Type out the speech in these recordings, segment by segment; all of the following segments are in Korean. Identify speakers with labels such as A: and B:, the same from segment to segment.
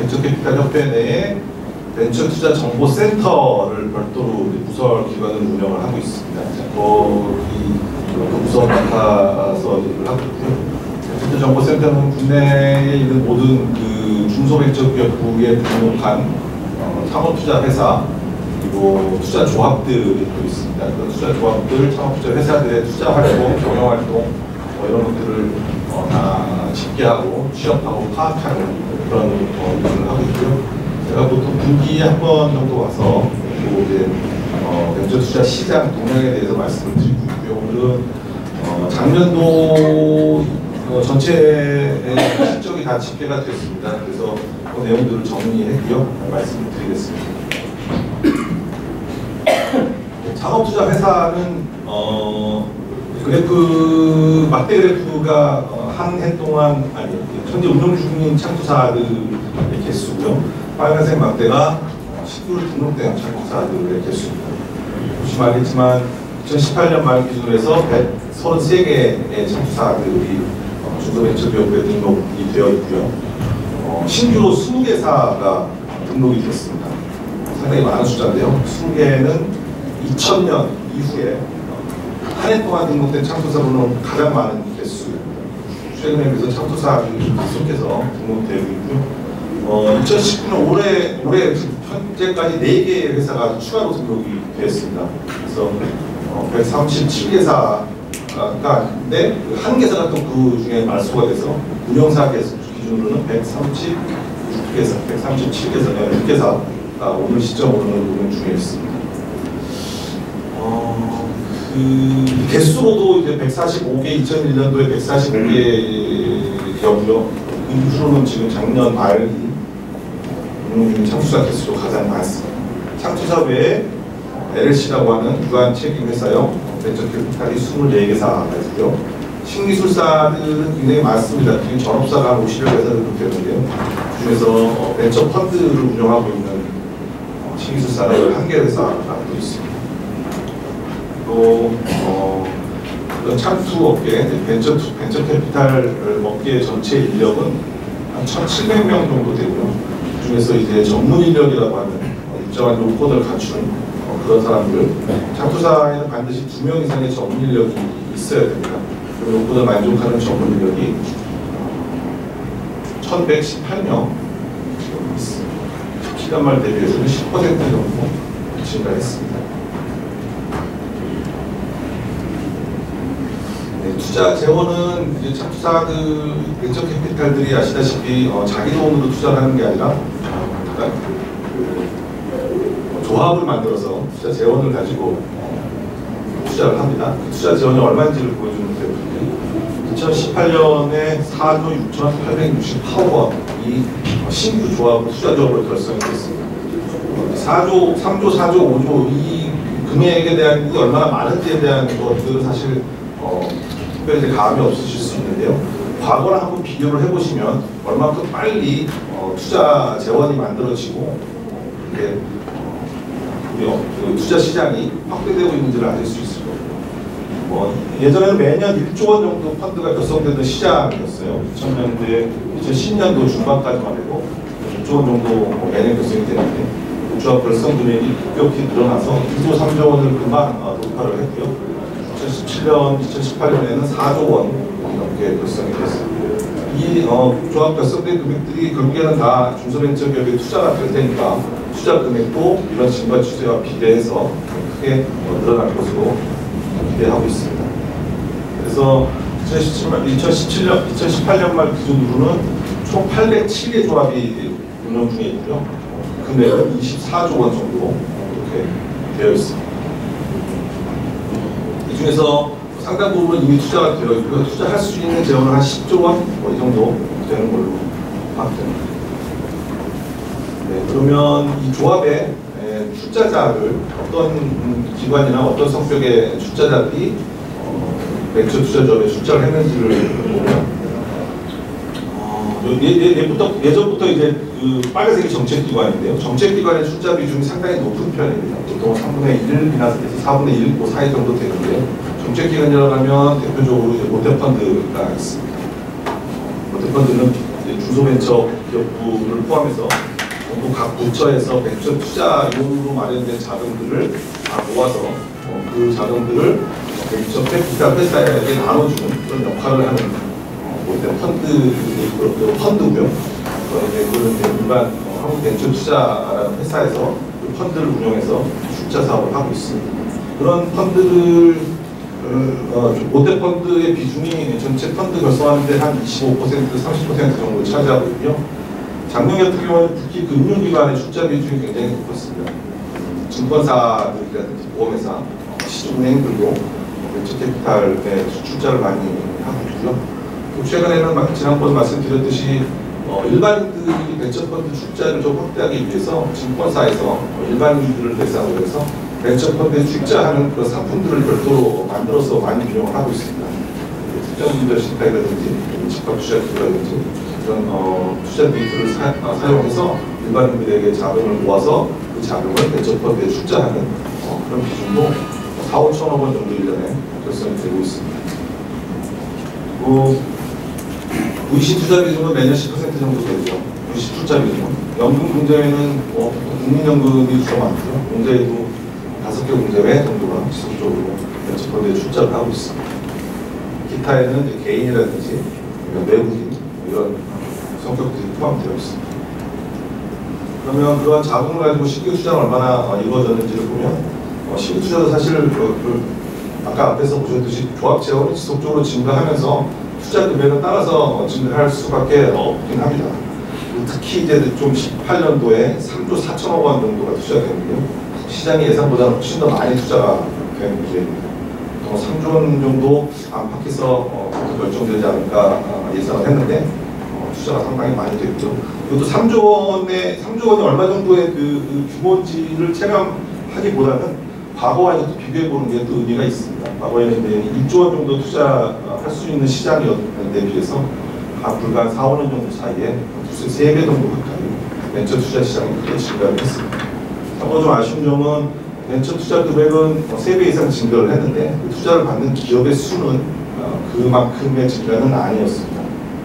A: 벤처캐피탈 협회 내에 벤처투자정보센터를 별도로 부설 기관을 운영을 하고 있습니다. 거기 그 부서 맡아서 일을 하고 있고요. 벤처투자정보센터는 국내에 있는 모든 그 중소벤처기업부에 등록한 창업투자회사 그리고 투자조합들이 또 있습니다. 그 투자조합들, 창업투자 회사들의 투자활동, 경영활동 이런 것들을 다 집계하고 취업하고 파악하는 그런 일을 하고 있고요. 제가 보통 분기에 한 번 정도 와서 그리고 이제 벤처투자 시장 동향에 대해서 말씀을 드리고 있고요. 오늘은 작년도 전체의 실적이 다 집계가 됐습니다. 그래서 그 내용들을 정리해서 말씀을 드리겠습니다. 창업투자 회사는 그래프 막대 그래프가 한 해 동안 현재 운영 중인 창투사들의 개수고요. 빨간색 막대가 신규로 등록된 창투사들의 개수입니다. 보시면 알겠지만 2018년 말 기준으로 해서 133개의 창투사들이 중소벤처기업부에 등록이 되어 있고요. 신규로 20개사가 등록이 됐습니다. 상당히 많은 숫자인데요. 20개는 2000년 이후에 한 해 동안 등록된 창투사로는 가장 많은 개수. 최근에 그래서 창투사들이 계속해서 등록되고 있고요. 2019년 올해 현재까지 4개의 회사가 추가로 등록이 되었습니다. 그래서 137개사가 있는데 한 개사가 또 그 중에 말소가 돼서 운영사 기준으로는 137개사가 6개사가 오늘 시점으로는 운영 중에 있습니다. 그 개수로도 이제 145개, 2001년도에 145개였고요. 인수로는 지금 작년 말 운영 중인 창투사 개수도 가장 많습니다. 창투사 외에 LLC라고 하는 유한 책임 회사형 벤처캐피탈이 24개사가 있고요. 신기술사들은 굉장히 많습니다. 지금 전업사가 한 50여 회사를 되는데요. 그중에서 벤처 펀드를 운영하고 있는 신기술사는 1개 회사가 또 있습니다. 또 이런 창투 업계, 벤처캐피탈 업계 전체 인력은 한 1,700명 정도 되고요. 그중에서 이제 전문 인력이라고 하는 일정한 요건을 갖춘 그런 사람들, 창투사에는 반드시 2명 이상의 전문 인력이 있어야 됩니다. 그 요건을 만족하는 전문 인력이 1,118명 있습니다. 17년 말 대비해서는 10% 정도 증가했습니다. 투자 재원은 이제 창투사들, 벤처캐피탈들이 아시다시피 자기 돈으로 투자를 하는 게 아니라 조합을 만들어서 투자 재원을 가지고 투자를 합니다. 그 투자 재원이 얼마인지를 보여주는 그래프인데 2018년에 4조 6,868억 원이 신규 조합으로 투자 조합으로 결성이 됐습니다. 3조, 4조, 5조 이 금액에 대한 게 얼마나 많은지에 대한 것들은 사실 특별히 감이 없으실 수 있는데요. 과거랑 한번 비교를 해보시면 얼마큼 빨리 투자 재원이 만들어지고 이게 투자 시장이 확대되고 있는지를 알 수 있을 거예요. 예전에는 매년 1조 원 정도 펀드가 결성되는 시장이었어요. 2000년대, 2010년도 중반까지만 해도 1조 원 정도 매년 결성이 되는데 조합 결성 금액이 급격히 늘어나서 2조, 3조 원을 금방 돌파를 했고요. 2017년, 2018년에는 4조 원 넘게 결성이 됐습니다. 이 조합 결성된 금액들이 결국에는 다 중소벤처기업에 투자가 될 테니까 투자 금액도 이런 증가 추세와 비례해서 크게 늘어날 것으로 기대하고 있습니다. 그래서 2018년 말 기준으로는 총 807개 조합이 운영 중에 있고요. 금액은 24조 원 정도 이렇게 되어 있습니다. 이 중에서 상당 부분은 이미 투자가 되어 있고요. 투자할 수 있는 재원은 한 10조 원 이 정도 되는 걸로 파악됩니다. 네, 그러면 이 조합의 출자자를 어떤 기관이나 어떤 성격의 출자자들이 벤처 투자조합에 출자를 했는지를 보면 예전부터 이제 그 빨간색이 정책기관인데요. 정책기관의 출자 비중이 상당히 높은 편입니다. 보통 3분의 1이나 4분의 1, 5, 4위 정도 되는데요. 정책기관이라고 하면 대표적으로 이제 롯데펀드가 있습니다. 롯데펀드는 중소벤처 기업부를 포함해서 전국 각 부처에서 벤처 투자용으로 마련된 자금들을 다 모아서 그 자금들을 벤처 캐피탈 회사에게 나눠주는 그런 역할을 하는 펀드고요. 그런 일반 한국벤처투자라는 회사에서 그 펀드를 운영해서 출자 사업을 하고 있습니다. 그런 펀드를 롯데 펀드의 비중이 전체 펀드 결성하는데 한 25%, 30% 정도를 차지하고 있고요. 작년 같은 경우는 특히 금융기관의 출자 비중이 굉장히 높았습니다. 증권사들이라든지 보험회사, 시중은행들도 벤처캐피탈에 출자를 많이 하고 있고요. 또 최근에는 지난번 말씀드렸듯이 일반인들이 벤처펀드 출자를 좀 확대하기 위해서 증권사에서 일반인들을 대상으로 해서 벤처펀드에 출자하는 그런 상품들을 별도로 만들어서 많이 운영을 하고 있습니다. 특정인들 신탁이라든지 집합투자기라든지 그런 투자 데이터를 사용해서 일반인들에게 자금을 모아서 그 자금을 벤처펀드에 출자하는 그런 비중도 4, 5천억 원 정도 1년에 결성이 되고 있습니다. VC 투자 비중은 매년 10% 정도 되죠. VC 투자 비중. 연금 공제회는 국민연금이 주로 많고요. 공제회도 5개 공제회 정도가 지속적으로 벤처펀드에 출자를 하고 있습니다. 기타에는 이제 개인이라든지 외국인 이런 성격들이 포함되어 있습니다. 그러면 그런 자금을 가지고 신규 투자가 얼마나 이루어졌는지를 보면 신규 투자도 사실 아까 앞에서 보셨듯이 조합 재원이 지속적으로 증가하면서 투자 금액은 따라서 증가할 수밖에 없긴 합니다. 특히 이제 좀 18년도에 3조 4천억 원 정도가 투자되는데요. 시장의 예상보다는 훨씬 더 많이 투자가 된 기회입니다. 3조 원 정도 안팎에서 결정되지 않을까 예상을 했는데 투자가 상당히 많이 됐죠. 이것도 3조 원이 얼마 정도의 그 규모인지를 체감하기보다는 과거와 이제 또 비교해보는 게 또 의미가 있습니다. 과거에는 1조 원 정도 투자할 수 있는 시장이었는데 비해서 불과 4, 5년 정도 사이에 3배 정도 가까이 벤처 투자 시장이 크게 증가를 했습니다. 참고로 좀 아쉬운 점은 벤처 투자 금액은 3배 이상 증가를 했는데 그 투자를 받는 기업의 수는 그만큼의 증가는 아니었습니다.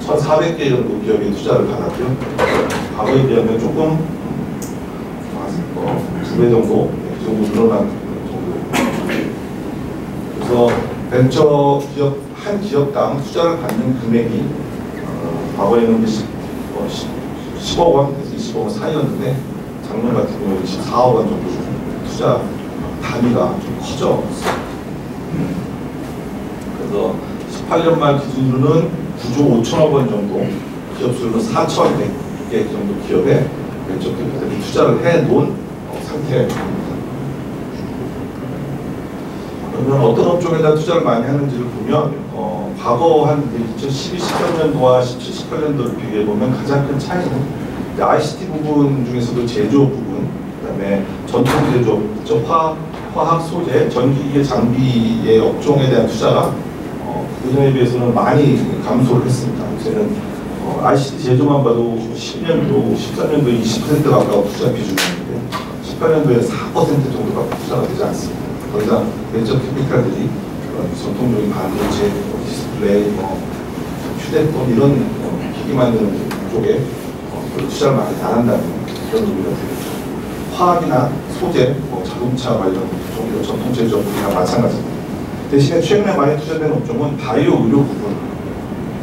A: 1,400개 정도 기업이 투자를 받았고요. 과거에 비하면 조금 2배 정도, 그 정도 늘어난 그래서 벤처 기업 한 기업당 투자를 받는 금액이 과거에는 10억 원에서 20억 원 사이였는데 작년 같은 경우는 24억 원 정도 투자 단위가 좀 커졌어요. 그래서 18년 말 기준으로는 9조 5천억 원 정도 기업 수로는 4,100개 정도 기업에 벤처 캐피탈이 투자를 해놓은 상태입니다. 그러면 어떤 업종에다 투자를 많이 하는지를 보면 과거 한 2012, 13년도와 17, 18년도를 비교해보면 가장 큰 차이는 ICT 부분 중에서도 제조업 부분, 그 다음에 전통 제조업, 화학 소재, 전기기계 장비의 업종에 대한 투자가 그전에 비해서는 많이 감소를 했습니다. 요새는 ICT 제조만 봐도 10년도, 13년도에 20% 가까운 투자 비중이었는데 18년도에 4% 정도가 투자가 되지 않습니다. 더 이상 벤처 캐피탈들이 전통적인 반도체, 디스플레이, 휴대폰 이런 기기 만드는 쪽에 투자를 많이 안 한다는 그런 의미가 되겠죠. 화학이나 소재, 자동차 관련 종류, 전통 제조업이나 마찬가지입니다. 대신에 최근에 많이 투자된 업종은 바이오 의료 부분,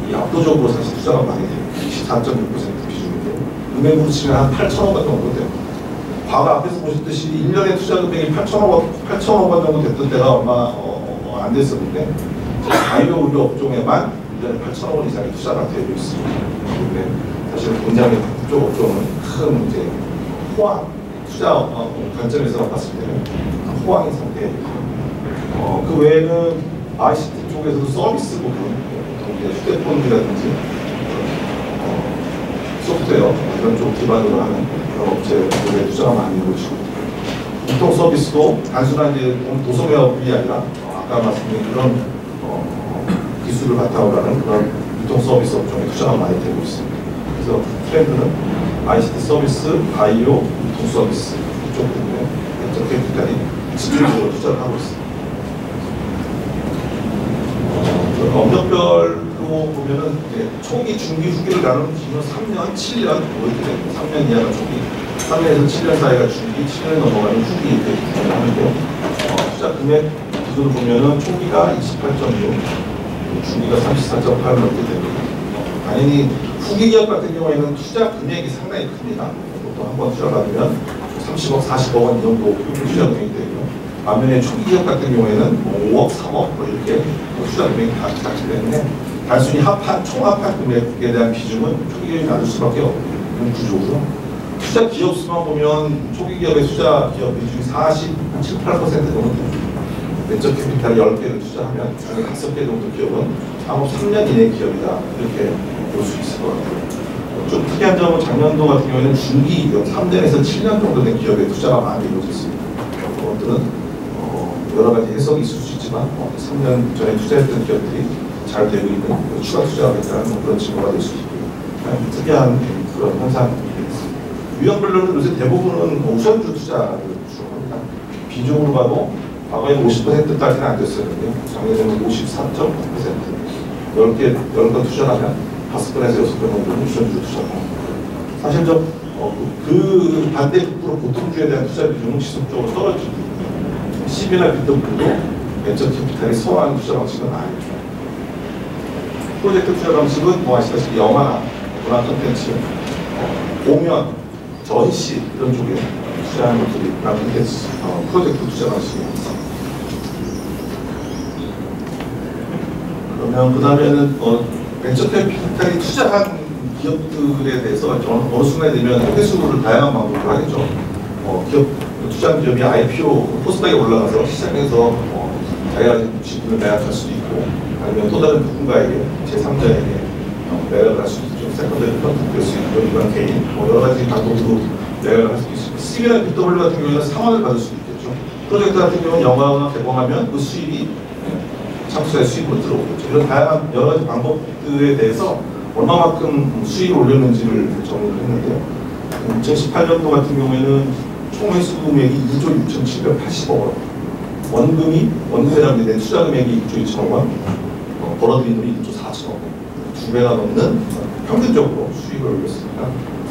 A: 이 압도적으로 사실 투자가 많이 돼요. 24.6% 비중인데 금액으로 치면 한 8천억 원 정도 돼요. 과거 앞에서 보셨듯이 1년에 투자 금액이 8천억 원 정도 됐던 때가 얼마 안 됐었는데 바이오 의료 업종에만 1년에 8천억 원 이상의 투자가 되고 있습니다. 그런데 사실 굉장히 그쪽 업종은 큰 이제 호황 투자 관점에서 봤을 때는 호황인 상태예요. 그 외에는 ICT 쪽에서도 서비스 부분, 휴대폰이라든지 소프트웨어 이런 쪽 기반으로 하는 그런 업체들에 투자가 많이 이루어지고 유통 서비스도 단순한 이제 도소매업이 아니라 아까 말씀드린 그런 기술을 바탕으로 하는 그런 유통 서비스 업종에 투자가 많이 되고 있습니다. 그래서 트렌드는 ICT 서비스, 바이오, 유통 서비스 이쪽 부분에 벤처 캐피탈이 집중적으로 투자를 하고 있습니다. 업종별로 보면은 이제 초기, 중기, 후기를 나누는 기준은 3년, 7년 뭐 이렇게 됩니다. 3년 이하가 초기, 3년에서 7년 사이가 중기, 7년이 넘어가는 후기 이렇게 하는데요. 투자 금액 기준으로 보면은 초기가 28.6, 중기가 34.8 이렇게 됩니다. 당연히 후기 기업 같은 경우에는 투자 금액이 상당히 큽니다. 보통 한번 투자 받으면 30억, 40억 원 이 정도 투자 금액이 되고요. 반면에 초기 기업 같은 경우에는 뭐 5억, 3억 뭐 이렇게 투자 금액이 작기 때문에 단순히 총합한 금액에 대한 비중은 초기 기업이 낮을 수밖에 없는 구조고요. 투자 기업 수만 보면 초기 기업의 투자 기업 비중이 47, 8% 정도 됩니다. 벤처 캐피탈 10개를 투자하면 5개 정도 기업은 창업 3년 이내 기업이다 이렇게 볼 수 있을 것 같아요. 좀 특이한 점은 작년도 같은 경우에는 중기 기업 3년에서 7년 정도 된 기업에 투자가 많이 이루어졌습니다. 그것들은 여러 가지 해석이 있을 수 있지만 3년 전에 투자했던 기업들이 잘 되고 있는 추가 투자하겠다는 그런 증거가 될 수 있고요. 특이한 그런 현상입니다. 유형별로는 요새 대부분은 우선주 투자를 주로 합니다. 비중으로 봐도 과거에 50%까지는 안 됐었는데요. 작년에는 54.9%. 10건 투자하면 5건에서 6건 정도는 우선주로 투자합니다. 사실 그 반대 극부로 보통주에 대한 투자 비중은 지속적으로 떨어지고 10이나 비트부도 벤처 캐피탈이 선호하는 투자 방식은 아니죠. 프로젝트 투자 방식은 뭐 아시다시피 영화나 문화 콘텐츠, 공연, 전시 이런 쪽에 투자하는 것들이 콘텐츠 프로젝트 투자 방식입니다. 그러면 그 다음에는 벤처 캐피탈이 투자한 기업들에 대해서 어느 순간에 되면 회수를 다양한 방법으로 하겠죠. 투자한 기업이 IPO 코스닥에 올라가서 시장에서 자기가 지분을 매각할 수도 있고 아니면 또 다른 누군가에게 제3자에게 매각을 할 수도 있죠. 세컨더리 펀드 될 수 있고 일반 개인 여러 가지 방법으로 매각을 할 수도 있습니다. CB나 BW 같은 경우에는 상환을 받을 수도 있겠죠. 프로젝트 같은 경우는 영화가 개봉하면 그 수입이 창투자의 수입으로 들어오겠죠. 이런 다양한 여러 가지 방법들에 대해서 얼마만큼 수익을 올렸는지를 정리를 했는데요. 2018년도 같은 경우에는 총 회수 금액이 2조 6,780억 원, 원금이라는 데 투자 금액이 2조 2천억 원, 벌어들인 돈이 2조 4천억 원, 2배가 넘는 평균적으로 수익을 올렸습니다.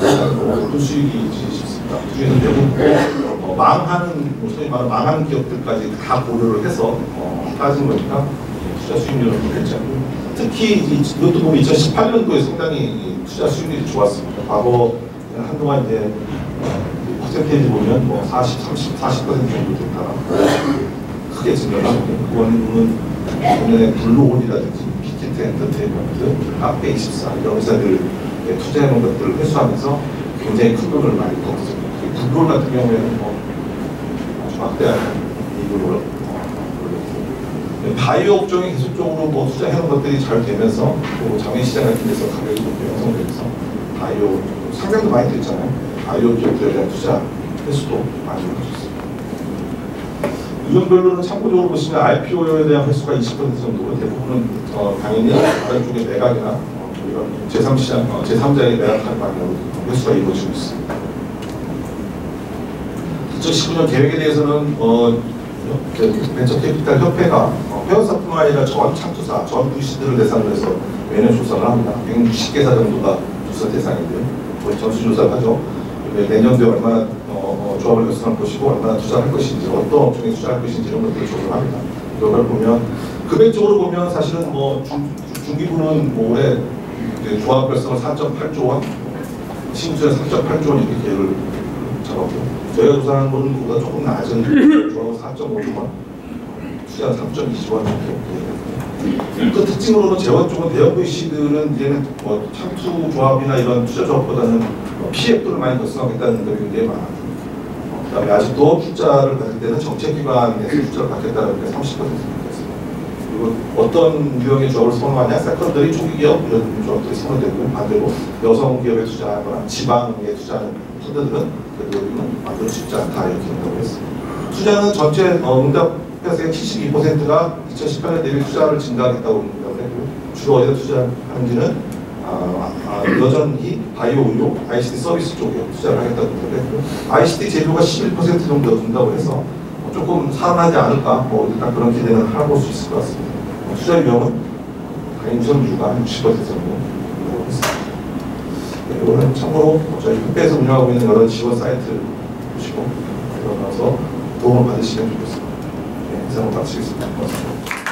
A: 어떤 수익이지 싶습니다. 그중에는 대부분 망하는, 소위 말하는 망하는 기업들까지 다 고려를 해서 따진 거니까 투자 수익률은 괜찮고요. 특히 이것도 보면 2018년도에 상당히 투자 수익률이 좋았습니다. 과거 한동안 이제 퍼센테이지 보면 40% 정도 됐다가 크게 증가하고 그거는 작년에 블루홀이라든지 빅히트 엔터테인먼트, 카페24 이런 회사들에 투자해놓은 것들을 회수하면서 굉장히 큰 돈을 많이 벌었습니다. 블루홀 같은 경우에는 아주 막대한 이익을 바이오 업종에 계속적으로 투자해놓은 것들이 잘 되면서 또 장외시장 같은 데서 가격이 높게 형성되면서 바이오 상장도 많이 됐잖아요. 바이오 기업들에 대한 투자 횟수도 많이 이루어졌습니다. 유형별로는 참고적으로 보시면 IPO에 대한 횟수가 20% 정도로 대부분은 당연히 다른 쪽의 매각이나 이런 제3시장, 제3자의 매각하는 방향으로 횟수가 이루어지고 있습니다. 2019년 계획에 대해서는 벤처캐피탈 협회가 회원사뿐만 아니라 전 창투사, 전 VC들을 대상으로 해서 매년 조사를 합니다. 160개사 정도가 조사 대상인데요. 거의 전수조사를 하죠. 내년도에 얼마나 조합을 결성할 것이고 얼마나 투자할 것인지 어떤 업종에 투자할 것인지 이런 것들을 조사합니다. 이걸 보면 금액적으로 보면 사실은 중기부는 올해 조합 결성을 4.8조 원, 신투자 3.8조 원 이렇게 계획을 잡았고 저희가 조사하는 거는 그보다 조금 낮은 조합은 4.5조 원, 투자 3.20조 원 정도. 그 특징으로는 재원 쪽은 대형 VC들은 이제는 창투 조합이나 이런 투자 조합보다는 PF를 많이 결성하겠다는 점이 굉장히 많아요. 그다음에 아직도 투자를 받을 때는 정책기관에서 투자를 받겠다는 게 30% 됐습니다. 그리고 어떤 유형의 조합을 선호하냐? 세컨더리 초기기업 이런 조합들이 선호되고 반대로 여성 기업에 투자하거나 지방에 투자하는 펀드들은 그들은 만들고 싶지 않다 이렇게 생각을 했습니다. 투자는 전체 응답회사의 72%가 2018년 대비 투자를 증가하겠다고 생각을 했고요. 주로 어디다 투자하는지는 여전히 바이오 의료, ICT 서비스 쪽에 투자를 하겠다고 생각을 했고요. ICT 재료가 11% 정도 준다고 해서 조금 살아나지 않을까 딱 그런 기대는 해볼 수 있을 것 같습니다. 투자 유형은 당연히 우선주가 60% 정도 나오고 있습니다. 네, 이거는 참고로 저희 협회에서 운영하고 있는 여러 지원 사이트 보시고 들어가서 도움을 받으시면 좋겠습니다. 네, 이상으로 마치겠습니다. 고맙습니다.